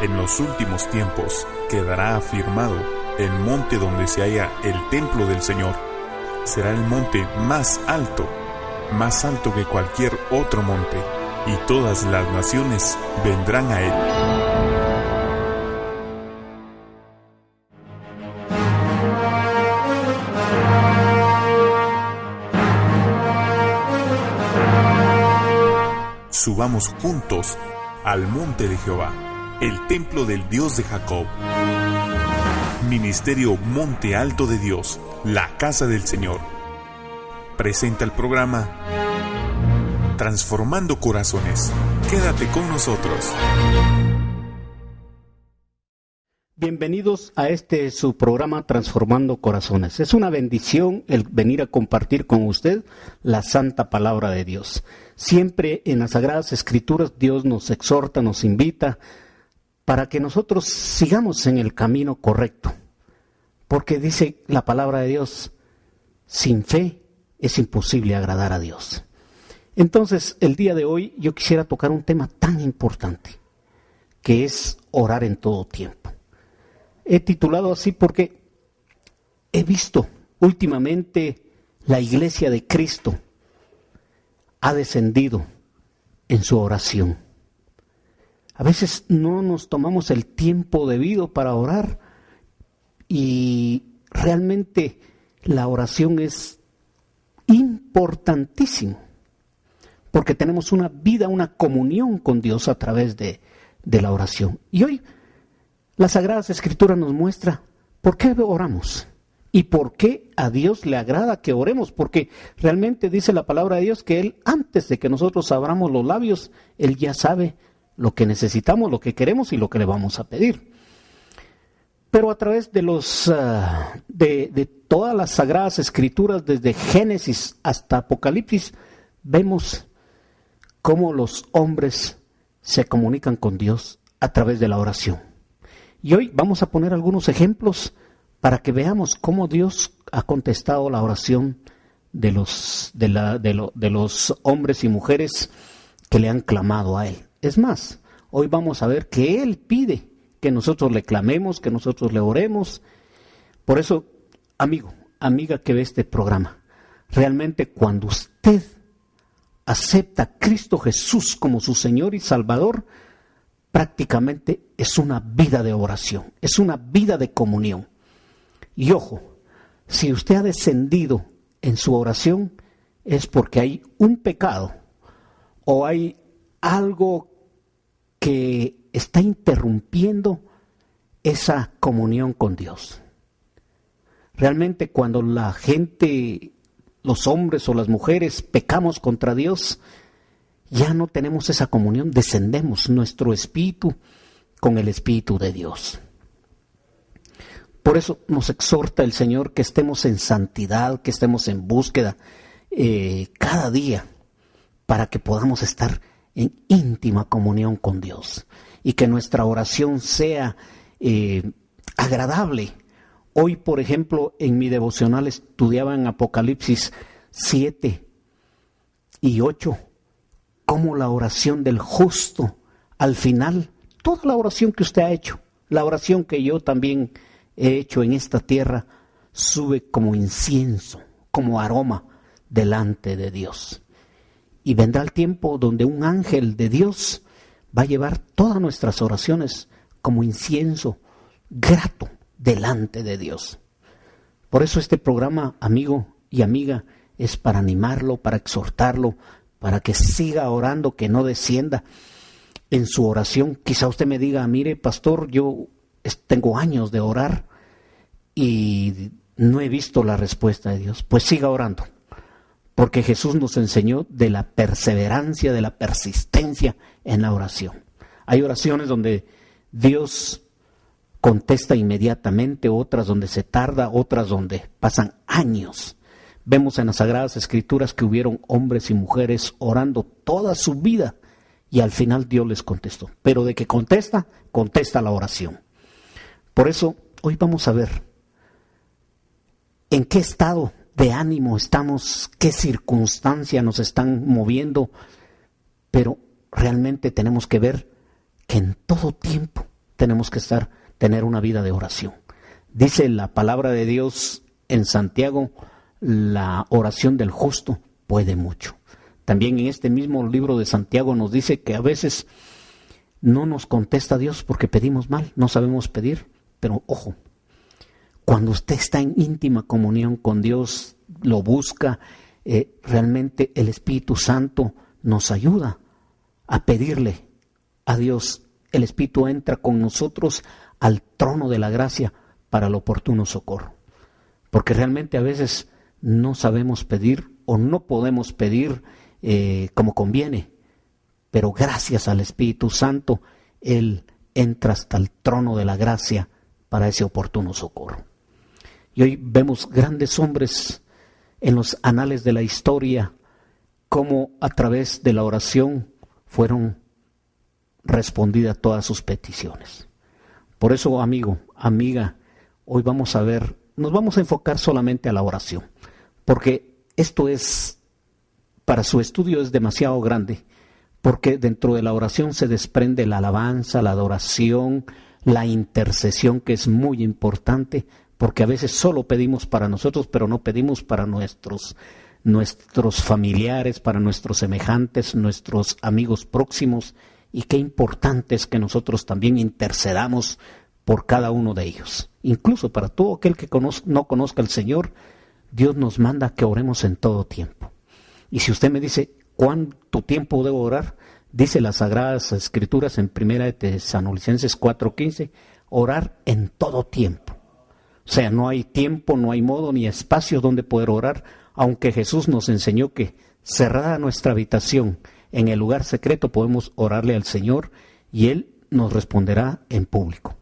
En los últimos tiempos quedará afirmado el monte donde se halla el templo del Señor. Será el monte más alto que cualquier otro monte, y todas las naciones vendrán a él. Subamos juntos al monte de Jehová, el templo del Dios de Jacob. Ministerio Monte Alto de Dios, la casa del Señor. Presenta el programa Transformando Corazones. Quédate con nosotros. Bienvenidos a su programa Transformando Corazones. Es una bendición el venir a compartir con usted la santa palabra de Dios. Siempre en las Sagradas Escrituras Dios nos exhorta, nos invita para que nosotros sigamos en el camino correcto. Porque dice la palabra de Dios, sin fe es imposible agradar a Dios. Entonces, el día de hoy yo quisiera tocar un tema tan importante, que es orar en todo tiempo. He titulado así porque he visto últimamente la Iglesia de Cristo ha descendido en su oración. A veces no nos tomamos el tiempo debido para orar y realmente la oración es importantísimo porque tenemos una vida, una comunión con Dios a través de la oración. Y hoy las Sagradas Escrituras nos muestra por qué oramos y por qué a Dios le agrada que oremos, porque realmente dice la palabra de Dios que Él, antes de que nosotros abramos los labios, Él ya sabe lo que necesitamos, lo que queremos y lo que le vamos a pedir. Pero a través de de todas las Sagradas Escrituras, desde Génesis hasta Apocalipsis, vemos cómo los hombres se comunican con Dios a través de la oración. Y hoy vamos a poner algunos ejemplos para que veamos cómo Dios ha contestado la oración de los hombres y mujeres que le han clamado a Él. Es más, hoy vamos a ver que Él pide que nosotros le clamemos, que nosotros le oremos. Por eso, amigo, amiga que ve este programa, realmente cuando usted acepta a Cristo Jesús como su Señor y Salvador, prácticamente es una vida de oración, es una vida de comunión. Y ojo, si usted ha descendido en su oración, es porque hay un pecado o hay algo que está interrumpiendo esa comunión con Dios. Realmente cuando la gente, los hombres o las mujeres, pecamos contra Dios, ya no tenemos esa comunión, descendemos nuestro espíritu con el Espíritu de Dios. Por eso nos exhorta el Señor que estemos en santidad, que estemos en búsqueda cada día, para que podamos estar en íntima comunión con Dios y que nuestra oración sea agradable. Hoy, por ejemplo, en mi devocional estudiaba en Apocalipsis 7 y 8, cómo la oración del justo, al final, toda la oración que usted ha hecho, la oración que yo también he hecho en esta tierra, sube como incienso, como aroma delante de Dios. Y vendrá el tiempo donde un ángel de Dios va a llevar todas nuestras oraciones como incienso grato delante de Dios. Por eso este programa, amigo y amiga, es para animarlo, para exhortarlo, para que siga orando, que no descienda en su oración. Quizá usted me diga, mire, pastor, yo tengo años de orar y no he visto la respuesta de Dios. Pues siga orando, porque Jesús nos enseñó de la perseverancia, de la persistencia en la oración. Hay oraciones donde Dios contesta inmediatamente, otras donde se tarda, otras donde pasan años. Vemos en las Sagradas Escrituras que hubieron hombres y mujeres orando toda su vida y al final Dios les contestó. Pero de que contesta, contesta la oración. Por eso hoy vamos a ver en qué estado de ánimo estamos, qué circunstancias nos están moviendo, pero realmente tenemos que ver que en todo tiempo tenemos que tener una vida de oración. Dice la palabra de Dios en Santiago, la oración del justo puede mucho. También en este mismo libro de Santiago nos dice que a veces no nos contesta Dios porque pedimos mal, no sabemos pedir, pero ojo, cuando usted está en íntima comunión con Dios, lo busca, realmente el Espíritu Santo nos ayuda a pedirle a Dios. El Espíritu entra con nosotros al trono de la gracia para el oportuno socorro. Porque realmente a veces no sabemos pedir o no podemos pedir como conviene, pero gracias al Espíritu Santo, Él entra hasta el trono de la gracia para ese oportuno socorro. Y hoy vemos grandes hombres en los anales de la historia, cómo a través de la oración fueron respondidas todas sus peticiones. Por eso, amigo, amiga, hoy nos vamos a enfocar solamente a la oración, porque esto para su estudio es demasiado grande, porque dentro de la oración se desprende la alabanza, la adoración, la intercesión, que es muy importante, porque a veces solo pedimos para nosotros, pero no pedimos para nuestros familiares, para nuestros semejantes, nuestros amigos próximos, y qué importante es que nosotros también intercedamos por cada uno de ellos. Incluso para todo aquel que no conozca al Señor, Dios nos manda que oremos en todo tiempo. Y si usted me dice, ¿cuánto tiempo debo orar? Dice las Sagradas Escrituras en 1 Tesalonicenses 4:15, orar en todo tiempo. O sea, no hay tiempo, no hay modo ni espacio donde poder orar, aunque Jesús nos enseñó que cerrada nuestra habitación, en el lugar secreto podemos orarle al Señor y Él nos responderá en público.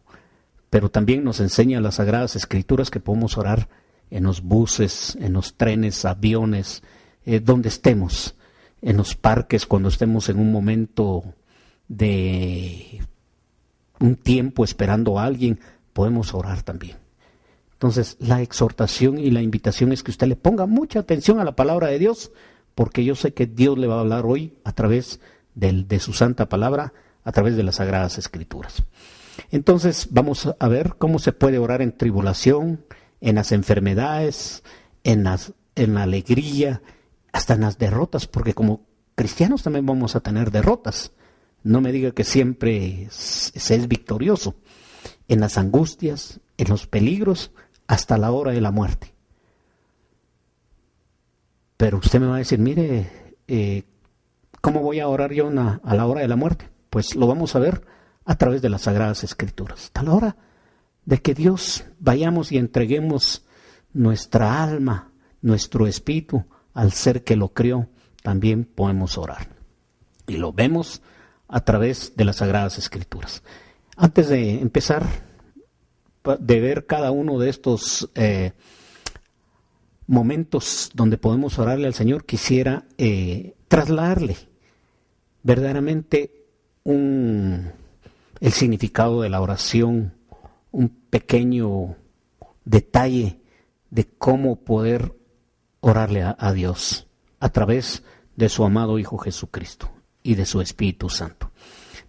Pero también nos enseña las Sagradas Escrituras que podemos orar en los buses, en los trenes, aviones, donde estemos, en los parques, cuando estemos en un momento de un tiempo esperando a alguien, podemos orar también. Entonces, la exhortación y la invitación es que usted le ponga mucha atención a la palabra de Dios, porque yo sé que Dios le va a hablar hoy a través de su santa palabra, a través de las Sagradas Escrituras. Entonces, vamos a ver cómo se puede orar en tribulación, en las enfermedades, en la alegría, hasta en las derrotas, porque como cristianos también vamos a tener derrotas. No me diga que siempre se es victorioso. En las angustias, en los peligros, hasta la hora de la muerte. Pero usted me va a decir, mire, ¿cómo voy a orar yo a la hora de la muerte? Pues lo vamos a ver a través de las Sagradas Escrituras. Hasta la hora de que Dios vayamos y entreguemos nuestra alma, nuestro espíritu al ser que lo crió, también podemos orar. Y lo vemos a través de las Sagradas Escrituras. Antes de empezar de ver cada uno de estos momentos donde podemos orarle al Señor, quisiera trasladarle verdaderamente el significado de la oración, un pequeño detalle de cómo poder orarle a Dios a través de su amado Hijo Jesucristo y de su Espíritu Santo.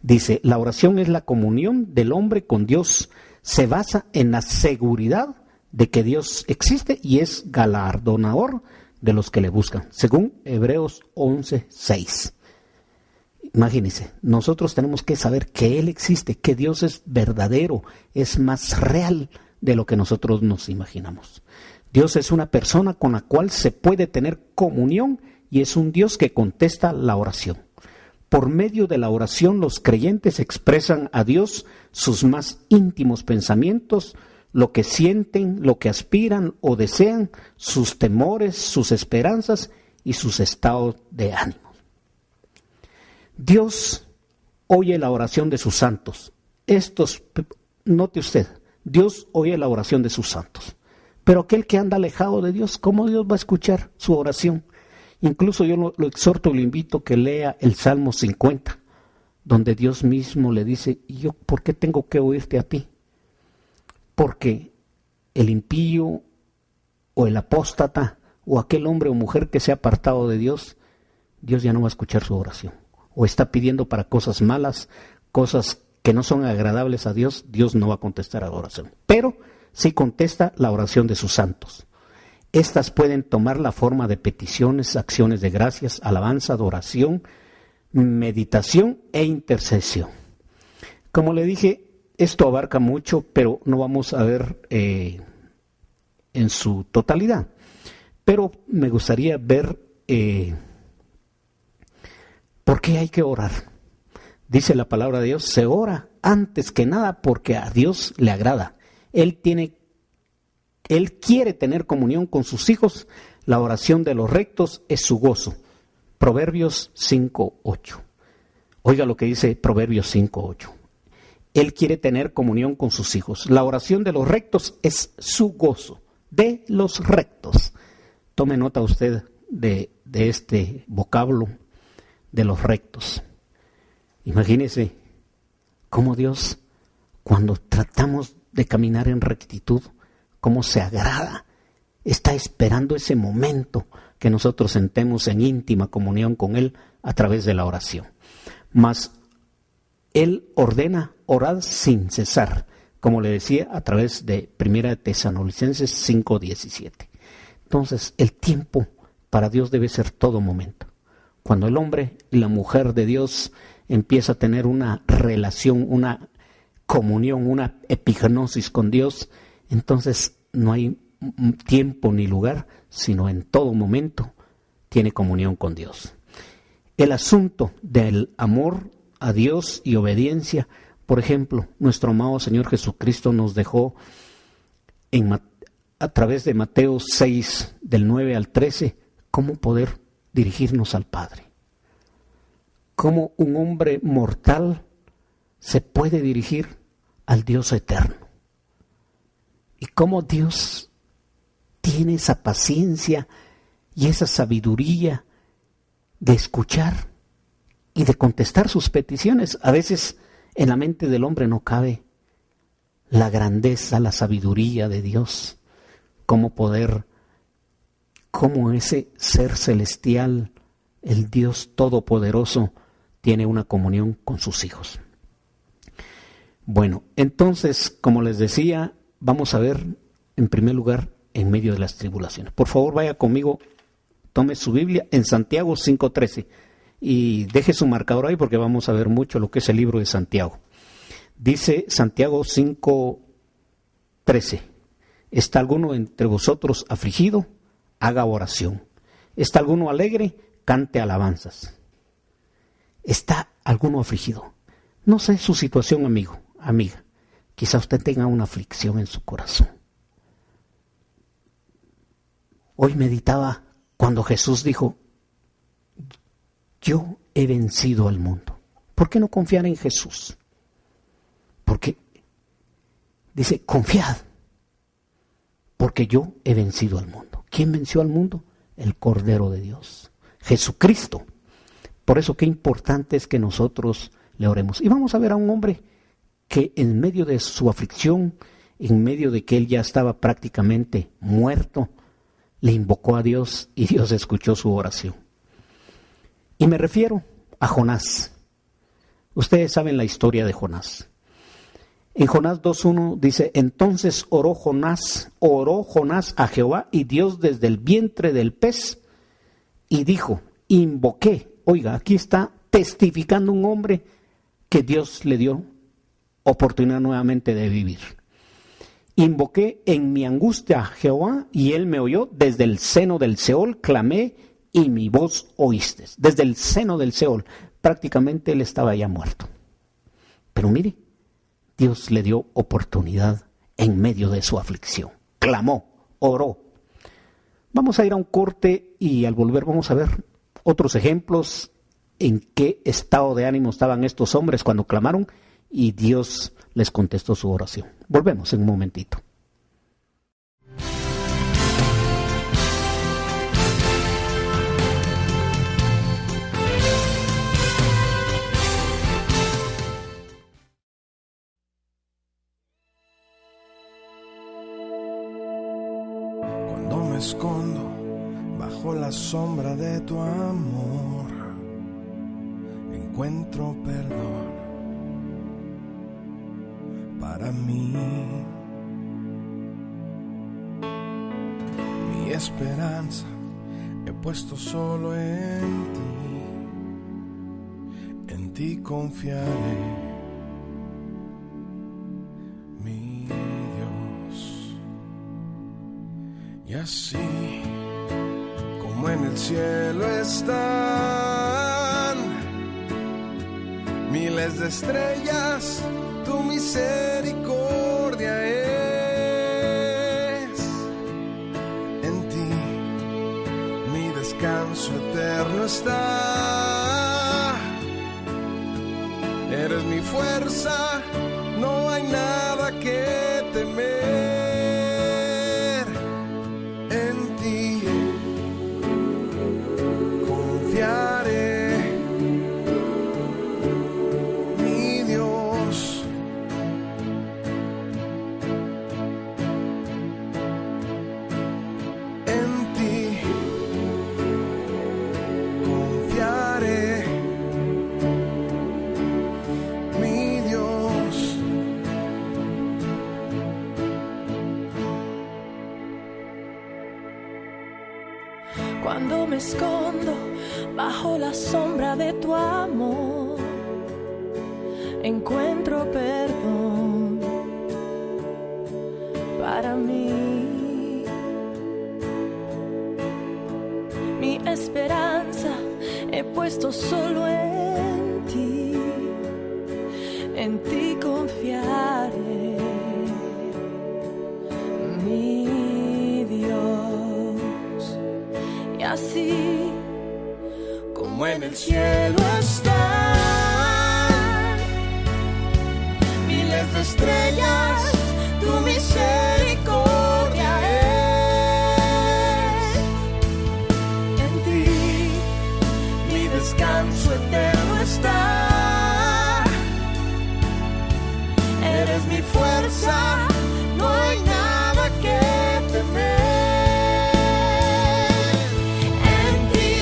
Dice, la oración es la comunión del hombre con Dios, se basa en la seguridad de que Dios existe y es galardonador de los que le buscan, según Hebreos 11:6. Imagínense, nosotros tenemos que saber que Él existe, que Dios es verdadero, es más real de lo que nosotros nos imaginamos. Dios es una persona con la cual se puede tener comunión y es un Dios que contesta la oración. Por medio de la oración los creyentes expresan a Dios sus más íntimos pensamientos, lo que sienten, lo que aspiran o desean, sus temores, sus esperanzas y sus estados de ánimo. Dios oye la oración de sus santos. Note usted, Dios oye la oración de sus santos. Pero aquel que anda alejado de Dios, ¿cómo Dios va a escuchar su oración? Incluso yo lo exhorto y lo invito que lea el Salmo 50, donde Dios mismo le dice, ¿y yo por qué tengo que oírte a ti? Porque el impío o el apóstata o aquel hombre o mujer que se ha apartado de Dios, Dios ya no va a escuchar su oración. O está pidiendo para cosas malas, cosas que no son agradables a Dios, Dios no va a contestar a la oración. Pero sí contesta la oración de sus santos. Estas pueden tomar la forma de peticiones, acciones de gracias, alabanza, adoración, meditación e intercesión. Como le dije, esto abarca mucho, pero no vamos a ver en su totalidad. Pero me gustaría ver por qué hay que orar. Dice la palabra de Dios, se ora antes que nada porque a Dios le agrada. Él quiere tener comunión con sus hijos. La oración de los rectos es su gozo. Proverbios 5:8. Oiga lo que dice Proverbios 5:8. Él quiere tener comunión con sus hijos. La oración de los rectos es su gozo. De los rectos. Tome nota usted de este vocablo de los rectos. Imagínese cómo Dios, cuando tratamos de caminar en rectitud, cómo se agrada, está esperando ese momento que nosotros sentemos en íntima comunión con Él a través de la oración. Mas Él ordena orar sin cesar, como le decía a través de 1 Tesalonicenses 5:17. Entonces, el tiempo para Dios debe ser todo momento. Cuando el hombre y la mujer de Dios empieza a tener una relación, una comunión, una epignosis con Dios, entonces no hay tiempo ni lugar, sino en todo momento tiene comunión con Dios. El asunto del amor a Dios y obediencia, por ejemplo, nuestro amado Señor Jesucristo nos dejó a través de Mateo 6, del 9 al 13, cómo poder dirigirnos al Padre. Cómo un hombre mortal se puede dirigir al Dios eterno. Y cómo Dios tiene esa paciencia y esa sabiduría de escuchar y de contestar sus peticiones. A veces en la mente del hombre no cabe la grandeza, la sabiduría de Dios. Cómo ese ser celestial, el Dios todopoderoso, tiene una comunión con sus hijos. Bueno, entonces, como les decía, vamos a ver en primer lugar en medio de las tribulaciones. Por favor, vaya conmigo, tome su Biblia en Santiago 5:13 y deje su marcador ahí porque vamos a ver mucho lo que es el libro de Santiago. Dice Santiago 5:13: ¿Está alguno entre vosotros afligido? Haga oración. ¿Está alguno alegre? Cante alabanzas. ¿Está alguno afligido? No sé su situación, amigo, amiga. Quizá usted tenga una aflicción en su corazón. Hoy meditaba cuando Jesús dijo, yo he vencido al mundo. ¿Por qué no confiar en Jesús? Porque dice, confiad, porque yo he vencido al mundo. ¿Quién venció al mundo? El Cordero de Dios, Jesucristo. Por eso qué importante es que nosotros le oremos. Y vamos a ver a un hombre que en medio de su aflicción, en medio de que él ya estaba prácticamente muerto, le invocó a Dios y Dios escuchó su oración. Y me refiero a Jonás. Ustedes saben la historia de Jonás. En Jonás 2:1 dice, entonces oró Jonás a Jehová y Dios desde el vientre del pez y dijo, invoqué. Oiga, aquí está testificando un hombre que Dios le dio oportunidad nuevamente de vivir. Invoqué en mi angustia a Jehová y él me oyó. Desde el seno del Seol clamé y mi voz oíste. Desde el seno del Seol, prácticamente él estaba ya muerto. Pero mire, Dios le dio oportunidad en medio de su aflicción. Clamó, oró. Vamos a ir a un corte y al volver vamos a ver otros ejemplos en qué estado de ánimo estaban estos hombres cuando clamaron y Dios les contestó su oración. Volvemos en un momentito. Cuando me escondo bajo la sombra de tu amor, encuentro perdón. para mí. Mi esperanza he puesto solo en ti confiaré, mi Dios. Y así como en el cielo están miles de estrellas, tu misericordia es. En ti mi descanso eterno está. Eres mi fuerza, no hay nada que temer. En ti confiaré, mi Dios. En ti confiaré, mi Dios. Cuando me escondo bajo la sombra de tu amor, encuentro perdón para mí. Mi esperanza he puesto solo en ti confiaré, mi Dios. Y así como en el cielo están miles de estrellas, tu misericordia es. En ti mi descanso eterno está. Eres mi fuerza, no hay nada que temer. En ti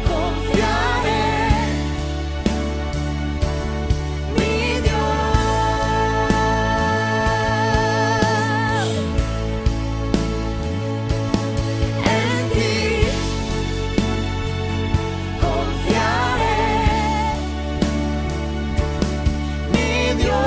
confiaré, mi Dios. En ti confiaré, mi Dios.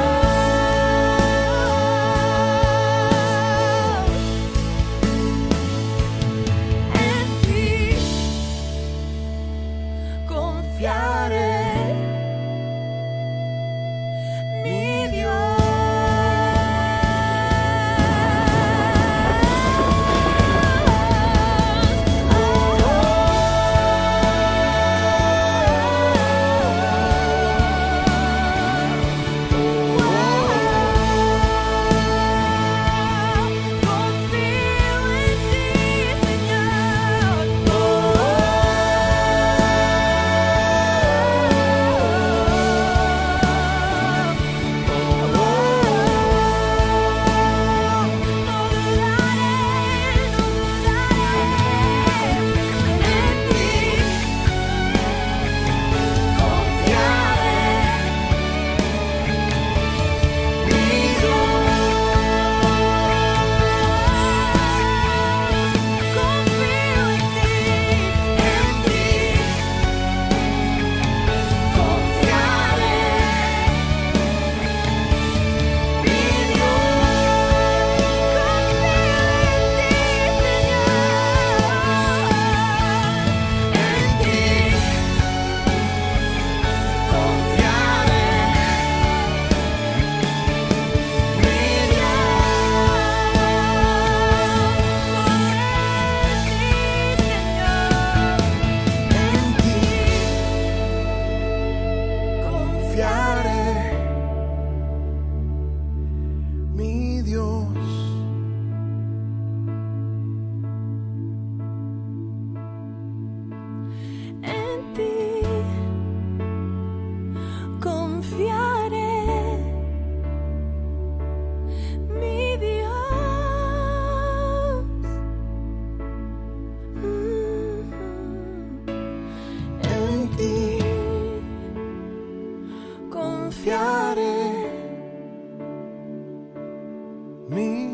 mi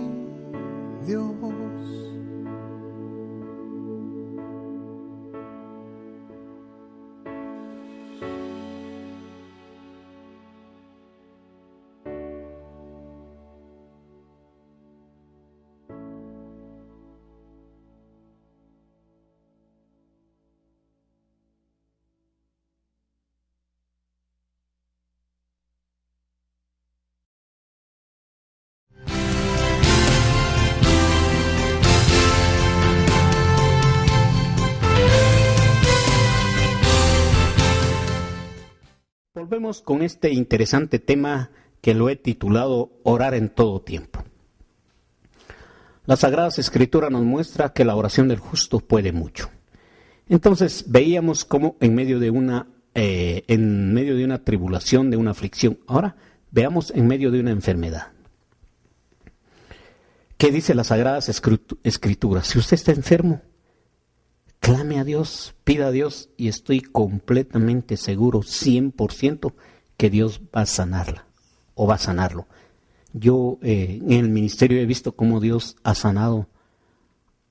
Dios. Volvemos con este interesante tema que lo he titulado Orar en todo tiempo. Las Sagradas Escrituras nos muestra que la oración del justo puede mucho. Entonces veíamos cómo en medio de una tribulación, de una aflicción, ahora veamos en medio de una enfermedad. ¿Qué dice las Sagradas Escrituras? Si usted está enfermo, clame a Dios, pida a Dios y estoy completamente seguro, 100%, que Dios va a sanarla o va a sanarlo. Yo en el ministerio he visto cómo Dios ha sanado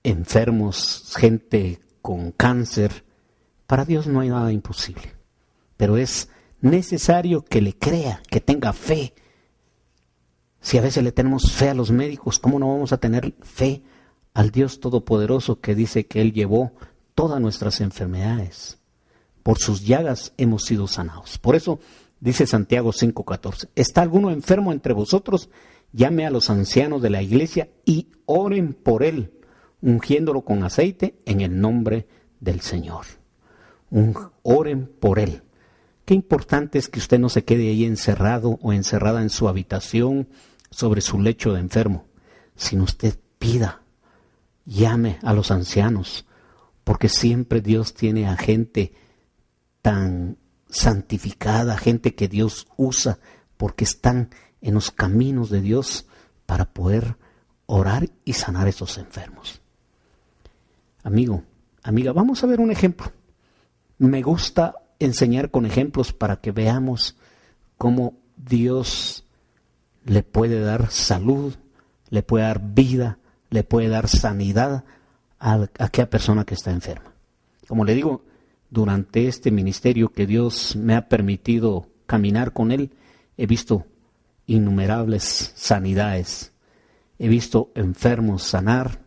enfermos, gente con cáncer. Para Dios no hay nada imposible, pero es necesario que le crea, que tenga fe. Si a veces le tenemos fe a los médicos, ¿cómo no vamos a tener fe al Dios Todopoderoso que dice que Él llevó todas nuestras enfermedades? Por sus llagas hemos sido sanados. Por eso dice Santiago 5:14, ¿está alguno enfermo entre vosotros? Llame a los ancianos de la iglesia y oren por él, ungiéndolo con aceite en el nombre del Señor. Oren por él. Qué importante es que usted no se quede ahí encerrado o encerrada en su habitación sobre su lecho de enfermo, sino usted pida, llame a los ancianos, porque siempre Dios tiene a gente tan santificada, gente que Dios usa, porque están en los caminos de Dios para poder orar y sanar a esos enfermos. Amigo, amiga, vamos a ver un ejemplo. Me gusta enseñar con ejemplos para que veamos cómo Dios le puede dar salud, le puede dar vida, le puede dar sanidad a aquella persona que está enferma. Como le digo, durante este ministerio que Dios me ha permitido caminar con Él, he visto innumerables sanidades, he visto enfermos sanar,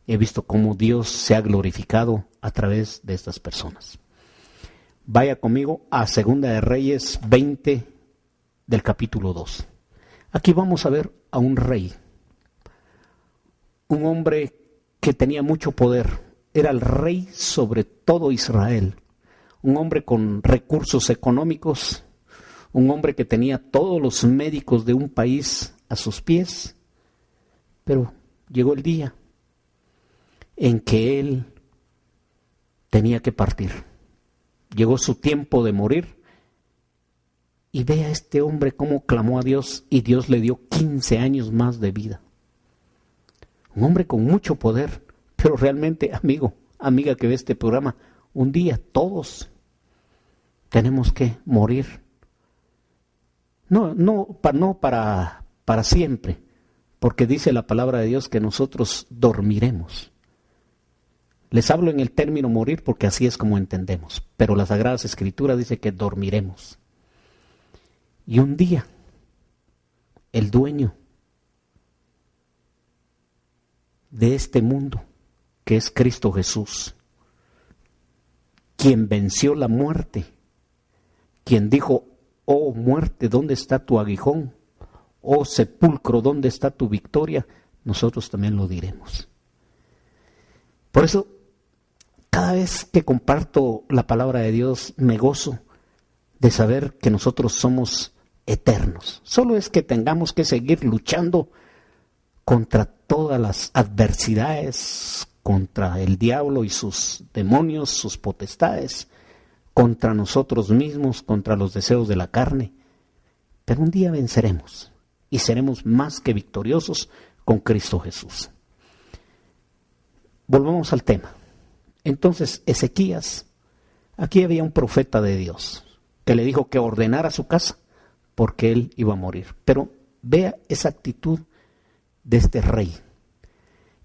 he visto cómo Dios se ha glorificado a través de estas personas. Vaya conmigo a Segunda de Reyes 20 del capítulo 2. Aquí vamos a ver a un rey, un hombre que tenía mucho poder, era el rey sobre todo Israel, un hombre con recursos económicos, un hombre que tenía todos los médicos de un país a sus pies, pero llegó el día en que él tenía que partir. Llegó su tiempo de morir y ve a este hombre cómo clamó a Dios y Dios le dio 15 años más de vida. Un hombre con mucho poder, pero realmente, amigo, amiga que ve este programa, un día todos tenemos que morir. No para siempre, porque dice la palabra de Dios que nosotros dormiremos. Les hablo en el término morir porque así es como entendemos, pero las Sagradas Escrituras dice que dormiremos. Y un día, el dueño de este mundo, que es Cristo Jesús, quien venció la muerte, quien dijo, oh muerte, ¿dónde está tu aguijón? Oh sepulcro, ¿dónde está tu victoria? Nosotros también lo diremos. Por eso, cada vez que comparto la palabra de Dios, me gozo de saber que nosotros somos eternos. Solo es que tengamos que seguir luchando contra todas las adversidades, contra el diablo y sus demonios, sus potestades, contra nosotros mismos, contra los deseos de la carne. Pero un día venceremos y seremos más que victoriosos con Cristo Jesús. Volvamos al tema. Entonces Ezequías, aquí había un profeta de Dios que le dijo que ordenara su casa porque él iba a morir. Pero vea esa actitud de este rey.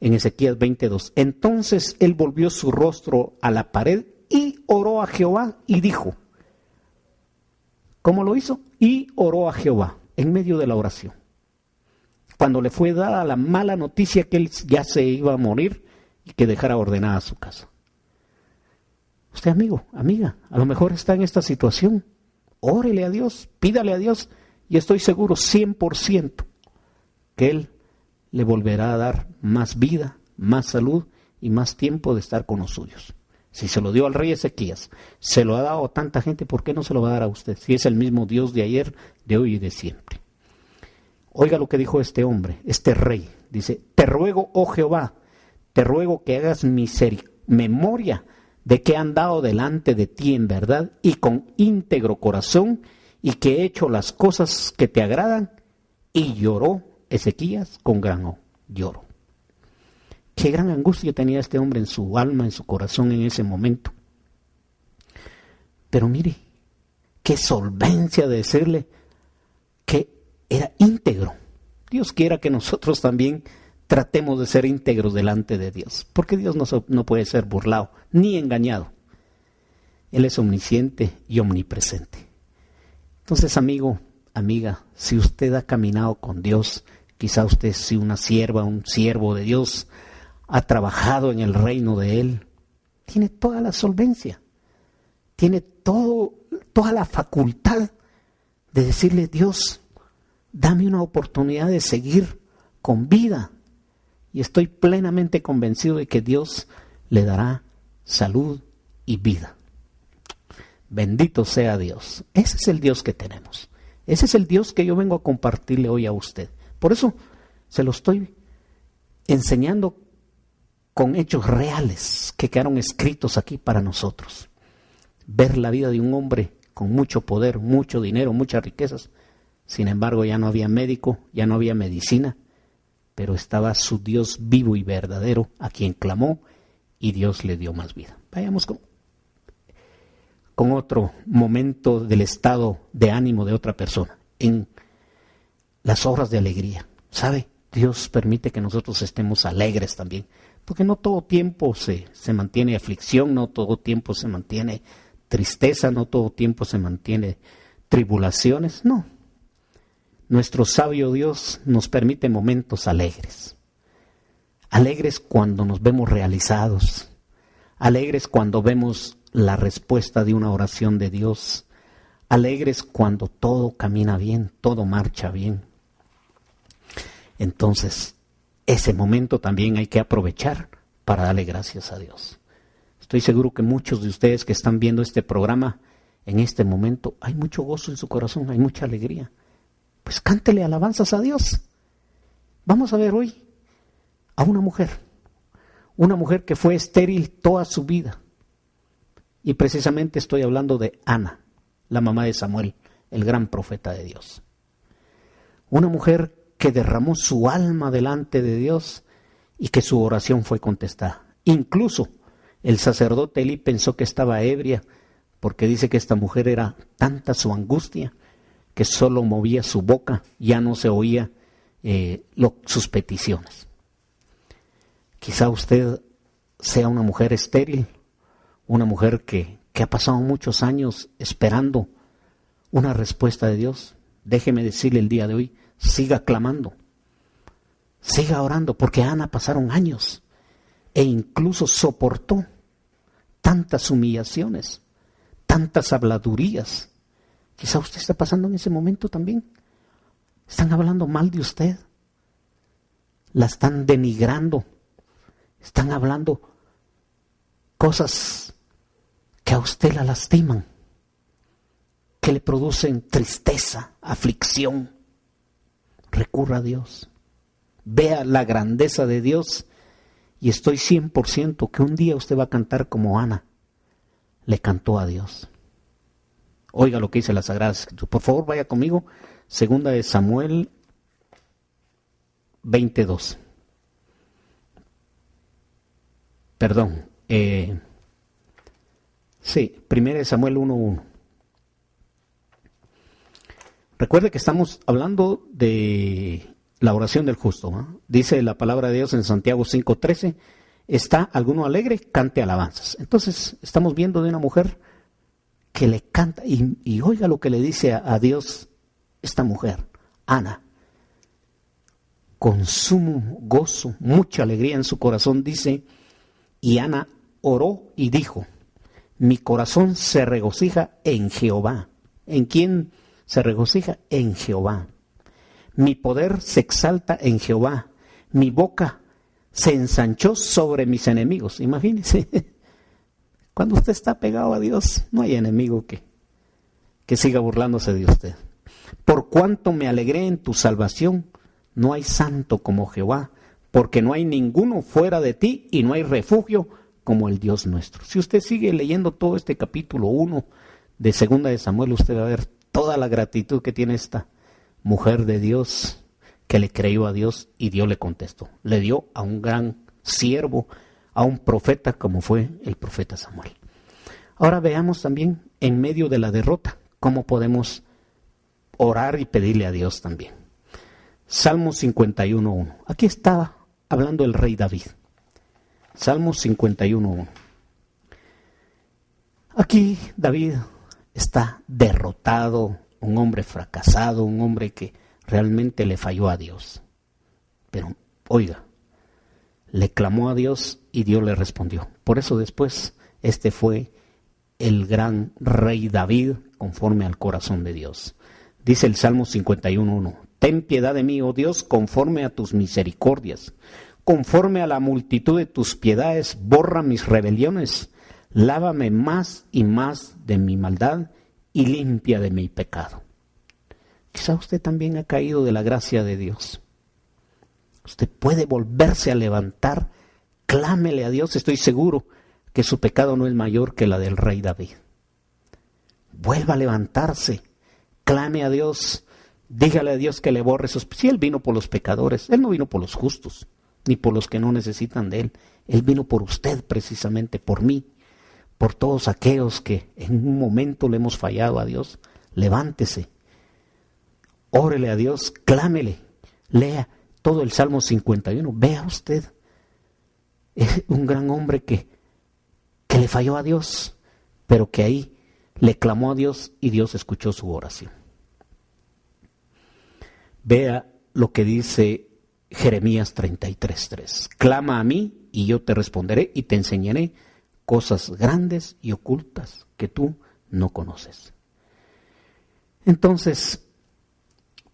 En Ezequías 22. Entonces él volvió su rostro a la pared y oró a Jehová y dijo, ¿cómo lo hizo? Y oró a Jehová en medio de la oración. Cuando le fue dada la mala noticia que él ya se iba a morir y que dejara ordenada su casa. Usted, amigo, amiga, a lo mejor está en esta situación. Órele a Dios, pídale a Dios y estoy seguro 100% que Él le volverá a dar más vida, más salud y más tiempo de estar con los suyos. Si se lo dio al rey Ezequías, se lo ha dado a tanta gente, ¿por qué no se lo va a dar a usted? Si es el mismo Dios de ayer, de hoy y de siempre. Oiga lo que dijo este hombre, este rey. Dice, te ruego, oh Jehová, te ruego que hagas memoria de que he andado delante de ti en verdad y con íntegro corazón y que he hecho las cosas que te agradan. Y lloró Ezequías con gran lloro. Qué gran angustia tenía este hombre en su alma, en su corazón en ese momento. Pero mire, qué solvencia de decirle que era íntegro. Dios quiera que nosotros también tratemos de ser íntegros delante de Dios, porque Dios no puede ser burlado ni engañado. Él es omnisciente y omnipresente. Entonces, amigo, amiga, si usted ha caminado con Dios, quizá usted sea una sierva, un siervo de Dios, ha trabajado en el reino de Él, tiene toda la solvencia, tiene toda la facultad de decirle, Dios, dame una oportunidad de seguir con vida. Y estoy plenamente convencido de que Dios le dará salud y vida. Bendito sea Dios. Ese es el Dios que tenemos. Ese es el Dios que yo vengo a compartirle hoy a usted. Por eso se lo estoy enseñando con hechos reales que quedaron escritos aquí para nosotros. Ver la vida de un hombre con mucho poder, mucho dinero, muchas riquezas. Sin embargo, ya no había médico, ya no había medicina, pero estaba su Dios vivo y verdadero a quien clamó y Dios le dio más vida. Vayamos con otro momento del estado de ánimo de otra persona, en las horas de alegría. ¿Sabe? Dios permite que nosotros estemos alegres también, porque no todo tiempo se mantiene aflicción, no todo tiempo se mantiene tristeza, no todo tiempo se mantiene tribulaciones, no. Nuestro sabio Dios nos permite momentos alegres. Alegres cuando nos vemos realizados. Alegres cuando vemos la respuesta de una oración de Dios. Alegres cuando todo camina bien, todo marcha bien. Entonces, ese momento también hay que aprovechar para darle gracias a Dios. Estoy seguro que muchos de ustedes que están viendo este programa, en este momento, hay mucho gozo en su corazón, hay mucha alegría. Pues cántele alabanzas a Dios. Vamos a ver hoy a una mujer que fue estéril toda su vida. Y precisamente estoy hablando de Ana, la mamá de Samuel, el gran profeta de Dios. Una mujer que derramó su alma delante de Dios y que su oración fue contestada. Incluso el sacerdote Elí pensó que estaba ebria, porque dice que esta mujer era tanta su angustia que solo movía su boca, ya no se oía sus peticiones. Quizá usted sea una mujer estéril, una mujer que ha pasado muchos años esperando una respuesta de Dios. Déjeme decirle el día de hoy, siga clamando, siga orando, porque Ana pasaron años e incluso soportó tantas humillaciones, tantas habladurías. Quizá usted está pasando en ese momento también. Están hablando mal de usted. La están denigrando. Están hablando cosas que a usted la lastiman, que le producen tristeza, aflicción. Recurra a Dios. Vea la grandeza de Dios y estoy 100% que un día usted va a cantar como Ana le cantó a Dios. Oiga lo que dice la Sagrada Escritura. Por favor, vaya conmigo. Segunda de Samuel 22. Perdón. Primera de Samuel 1:1. Recuerde que estamos hablando de la oración del justo, ¿no? Dice la palabra de Dios en Santiago 5:13, ¿está alguno alegre? Cante alabanzas. Entonces estamos viendo de una mujer que le canta, y oiga lo que le dice a Dios esta mujer, Ana, con sumo gozo, mucha alegría en su corazón, dice, y Ana oró y dijo, mi corazón se regocija en Jehová. ¿En quién se regocija? En Jehová. Mi poder se exalta en Jehová. Mi boca se ensanchó sobre mis enemigos. Imagínense, cuando usted está pegado a Dios, no hay enemigo que siga burlándose de usted. Por cuanto me alegré en tu salvación, no hay santo como Jehová, porque no hay ninguno fuera de ti y no hay refugio como el Dios nuestro. Si usted sigue leyendo todo este capítulo 1 de 2 de Samuel, usted va a ver toda la gratitud que tiene esta mujer de Dios que le creyó a Dios y Dios le contestó. Le dio a un gran siervo, a un profeta como fue el profeta Samuel. Ahora veamos también en medio de la derrota cómo podemos orar y pedirle a Dios también. Salmo 51:1. Aquí estaba hablando el rey David. Salmo 51:1. Aquí David está derrotado, un hombre fracasado, un hombre que realmente le falló a Dios. Pero, oiga, le clamó a Dios y Dios le respondió. Por eso después, este fue el gran rey David conforme al corazón de Dios. Dice el Salmo 51:1, ten piedad de mí, oh Dios, conforme a tus misericordias. Conforme a la multitud de tus piedades, borra mis rebeliones. Lávame más y más de mi maldad y limpia de mi pecado. Quizá usted también ha caído de la gracia de Dios. Usted puede volverse a levantar, clámele a Dios, estoy seguro que su pecado no es mayor que la del rey David. Vuelva a levantarse, clame a Dios, dígale a Dios que le borre sus... Si Él vino por los pecadores, Él no vino por los justos, ni por los que no necesitan de Él. Él vino por usted precisamente, por mí, por todos aquellos que en un momento le hemos fallado a Dios. Levántese, órele a Dios, clámele, lea todo el Salmo 51. Vea usted, es un gran hombre que le falló a Dios, pero que ahí le clamó a Dios y Dios escuchó su oración. Vea lo que dice Jeremías 33:3. Clama a mí y yo te responderé y te enseñaré cosas grandes y ocultas que tú no conoces. Entonces,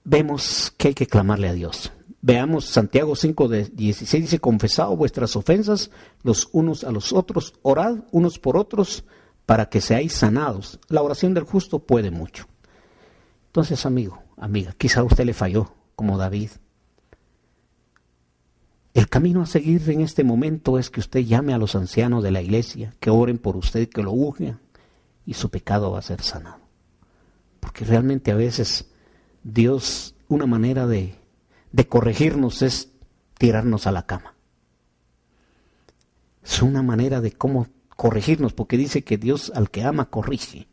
vemos que hay que clamarle a Dios. Veamos Santiago 5:16, dice, confesad vuestras ofensas los unos a los otros, orad unos por otros para que seáis sanados. La oración del justo puede mucho. Entonces, amigo, amiga, quizá usted le falló como David. El camino a seguir en este momento es que usted llame a los ancianos de la iglesia, que oren por usted, que lo ungyan, y su pecado va a ser sanado. Porque realmente a veces Dios, una manera de corregirnos es tirarnos a la cama. Es una manera de cómo corregirnos, porque dice que Dios al que ama corrige.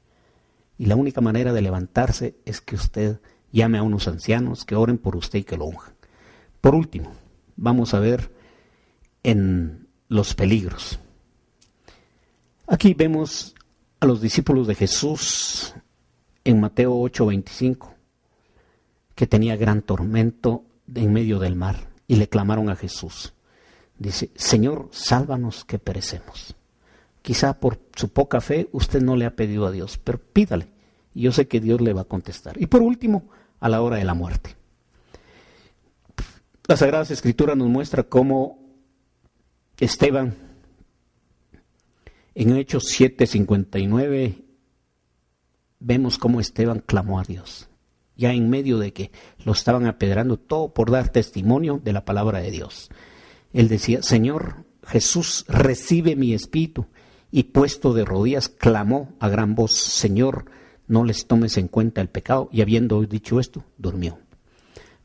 Y la única manera de levantarse es que usted llame a unos ancianos que oren por usted y que lo unjan. Por último, vamos a ver en los peligros. Aquí vemos a los discípulos de Jesús en Mateo 8:25, que tenía gran tormento en medio del mar y le clamaron a Jesús. Dice, Señor, sálvanos que perecemos. Quizá por su poca fe usted no le ha pedido a Dios, pero pídale y yo sé que Dios le va a contestar. Y por último, a la hora de la muerte. La Sagrada Escritura nos muestra cómo Esteban, en Hechos 7:59, vemos cómo Esteban clamó a Dios, ya en medio de que lo estaban apedreando, todo por dar testimonio de la palabra de Dios. Él decía, Señor Jesús, recibe mi espíritu, y puesto de rodillas, clamó a gran voz, Señor, no les tomes en cuenta el pecado, y habiendo dicho esto, durmió.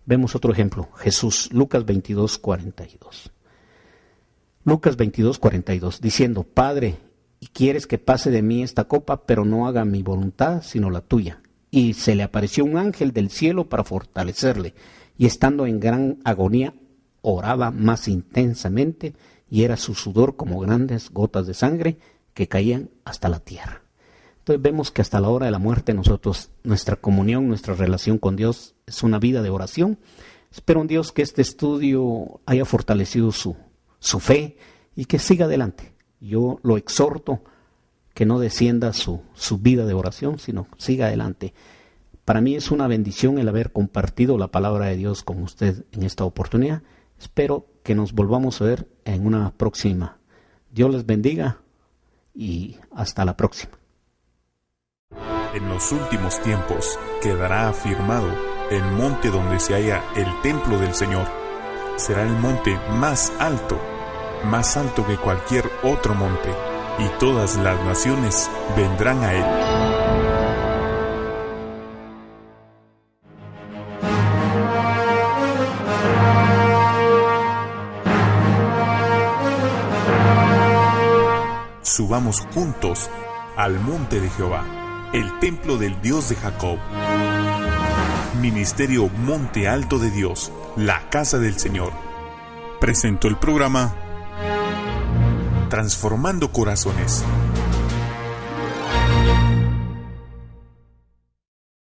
Vemos otro ejemplo, Jesús, Lucas 22:42. Lucas 22:42, diciendo, Padre, ¿y quieres que pase de mí esta copa? Pero no haga mi voluntad, sino la tuya. y se le apareció un ángel del cielo para fortalecerle, y estando en gran agonía, oraba más intensamente, y era su sudor como grandes gotas de sangre que caían hasta la tierra. Entonces vemos que hasta la hora de la muerte nosotros, nuestra comunión, nuestra relación con Dios es una vida de oración. Espero en Dios que este estudio haya fortalecido su fe y que siga adelante. Yo lo exhorto que no descienda su vida de oración, sino siga adelante. Para mí es una bendición el haber compartido la palabra de Dios con usted en esta oportunidad. Espero que nos volvamos a ver en una próxima. Dios les bendiga y hasta la próxima. En los últimos tiempos quedará afirmado el monte donde se halla el templo del Señor. Será el monte más alto que cualquier otro monte, y todas las naciones vendrán a él. Subamos juntos al monte de Jehová, el templo del Dios de Jacob. Ministerio Monte Alto de Dios, la casa del Señor. Presentó el programa Transformando Corazones.